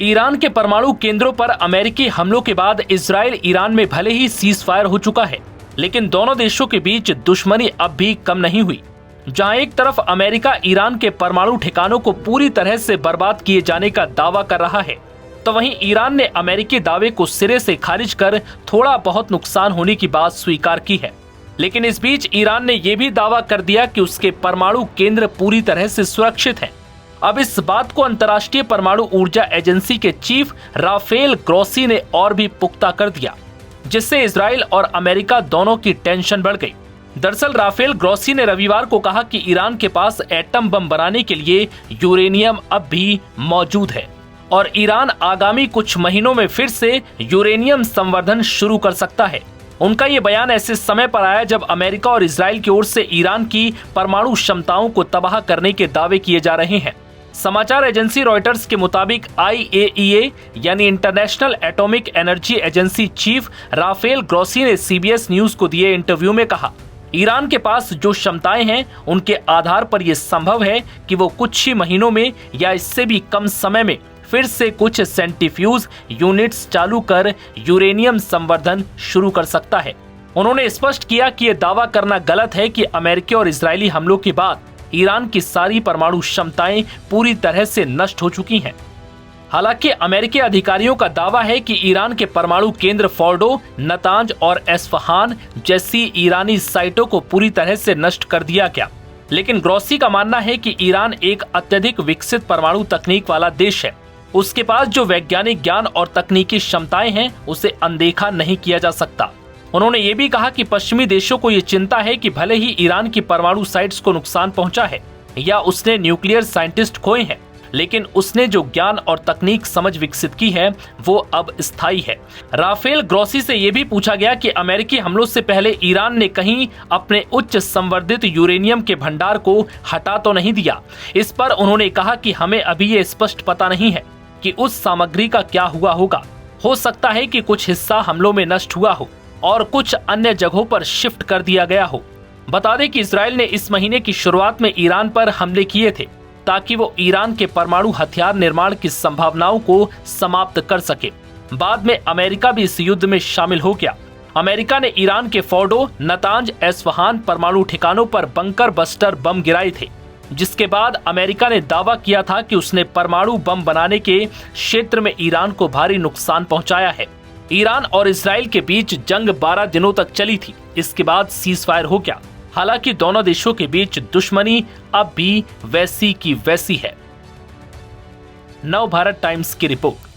Iran के परमाणु केंद्रों पर अमेरिकी हमलों के बाद इजराइल ईरान में भले ही सीज फायर हो चुका है, लेकिन दोनों देशों के बीच दुश्मनी अब भी कम नहीं हुई। जहां एक तरफ अमेरिका ईरान के परमाणु ठिकानों को पूरी तरह से बर्बाद किए जाने का दावा कर रहा है, तो वहीं ईरान ने अमेरिकी दावे को सिरे से खारिज कर थोड़ा बहुत नुकसान होने की बात स्वीकार की है। लेकिन इस बीच ईरान ने यह भी दावा कर दिया कि उसके परमाणु केंद्र पूरी तरह से सुरक्षित हैं। अब इस बात को अंतर्राष्ट्रीय परमाणु ऊर्जा एजेंसी के चीफ राफेल ग्रोसी ने और भी पुख्ता कर दिया, जिससे इजराइल और अमेरिका दोनों की टेंशन बढ़ गई। दरअसल राफेल ग्रोसी ने रविवार को कहा कि ईरान के पास एटम बम बनाने के लिए यूरेनियम अब भी मौजूद है और ईरान आगामी कुछ महीनों में फिर से यूरेनियम संवर्धन शुरू कर सकता है। उनका ये बयान ऐसे समय पर आया जब अमेरिका और इजराइल की ओर से ईरान की परमाणु क्षमताओं को तबाह करने के दावे किए जा रहे हैं। समाचार एजेंसी रॉयटर्स के मुताबिक IAEA यानी international atomic energy agency chief Rafael Grossi ने CBS न्यूज को दिए इंटरव्यू में कहा, ईरान के पास जो क्षमताएं हैं उनके आधार पर यह संभव है कि वो कुछ ही महीनों में या इससे भी कम समय में फिर से कुछ सेंट्रीफ्यूज यूनिट्स चालू कर यूरेनियम संवर्धन शुरू कर सकता है। उन्होंने स्पष्ट किया कि यह दावा करना गलत है कि अमेरिकी और इजरायली हमलों के बाद ईरान की सारी परमाणु क्षमताएं पूरी तरह से नष्ट हो चुकी हैं। हालांकि अमेरिकी अधिकारियों का दावा है कि ईरान के परमाणु केंद्र फोर्डो, नतांज और एस्फहान जैसी ईरानी साइटों को पूरी तरह से नष्ट कर दिया गया। लेकिन ग्रोसी का मानना है कि ईरान एक अत्यधिक विकसित परमाणु तकनीक वाला देश है। उसके पास जो वैज्ञानिक ज्ञान और तकनीकी क्षमताएं हैं उसे अनदेखा नहीं किया जा सकता। उन्होंने ये भी कहा कि पश्चिमी देशों को ये चिंता है कि भले ही ईरान की परमाणु साइट्स को नुकसान पहुंचा है या उसने न्यूक्लियर साइंटिस्ट खोए हैं, लेकिन उसने जो ज्ञान और तकनीक समझ विकसित की है वो अब स्थायी है। राफेल ग्रोसी से ये भी पूछा गया कि अमेरिकी हमलों से पहले ईरान ने कहीं अपने उच्च संवर्धित यूरेनियम के भंडार को हटा तो नहीं दिया। इस पर उन्होंने कहा कि हमें अभी ये स्पष्ट पता नहीं है कि उस सामग्री का क्या हुआ होगा। हो सकता है कि कुछ हिस्सा हमलों में नष्ट हुआ हो और कुछ अन्य जगहों पर शिफ्ट कर दिया गया हो। बता दें कि इजराइल ने इस महीने की शुरुआत में ईरान पर हमले किए थे ताकि वो ईरान के परमाणु हथियार निर्माण की संभावनाओं को समाप्त कर सके। बाद में अमेरिका भी इस युद्ध में शामिल हो गया। अमेरिका ने ईरान के फोर्डो, नतांज, एस्फहान परमाणु ठिकानों पर बंकर बस्टर बम गिराए थे, जिसके बाद अमेरिका ने दावा किया था कि उसने परमाणु बम बनाने के क्षेत्र में ईरान को भारी नुकसान पहुंचाया है। ईरान और इजराइल के बीच जंग 12 दिनों तक चली थी। इसके बाद सीज फायर हो गया। हालांकि दोनों देशों के बीच दुश्मनी अब भी वैसी की वैसी है। नव भारत टाइम्स की रिपोर्ट।